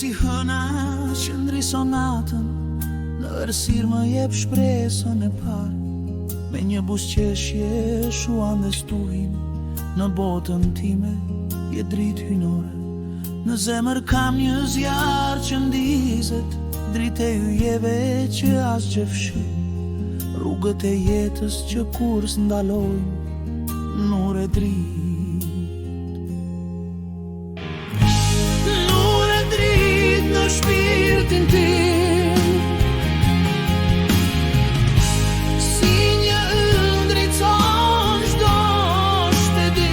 si hëna që ndri sonatën, në vërsir më jep shpresën e parë. Me një busqeshje shuan dhe stuhin, në botën time je dritë hynore. Në zemër kam një zjarë që ndizet, dritë e hyjeve që as që fshi. Rrugët e jetës që kur s'ndalojnë, nur e dritë. Nur e dritë në shpirtin tim, si një yll drejton çdo shtedi.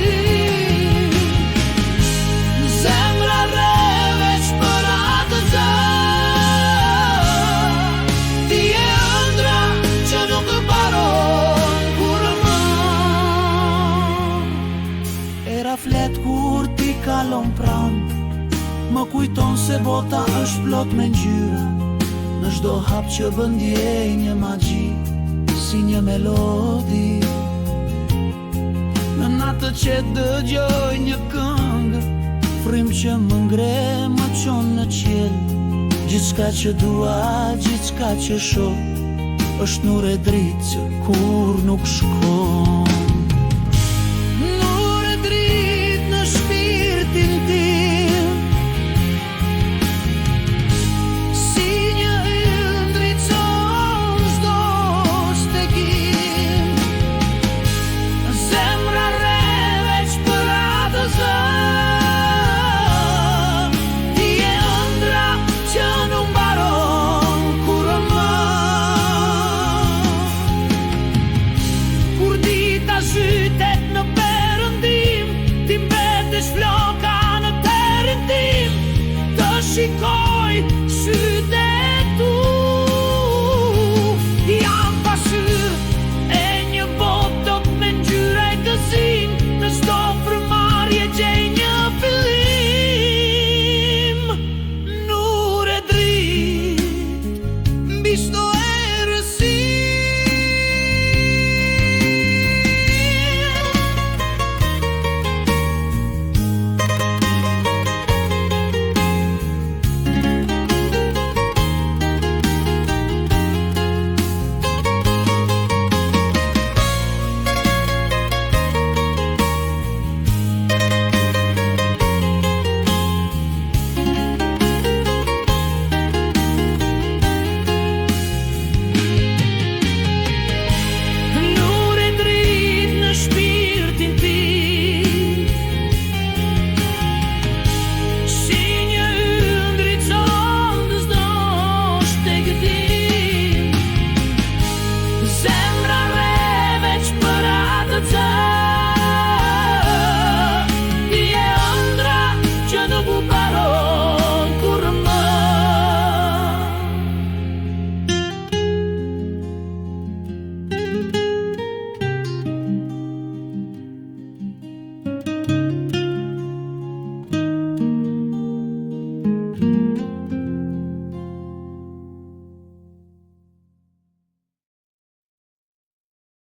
Zemra re veç për atë zë, ti je ëndra që nuk mbaron kurrë. Era flet kur ti kalon pranë, më kujton se bota është plot me ngjyra. Në çdo hap që bën ndjej një magji, si një melodi. Në natë që dëgjoj një këngë, frymë që më ngre më çon në qiell. Gjithçka që dua, gjithçka që shoh, është nur e dritë që kur nuk shkon.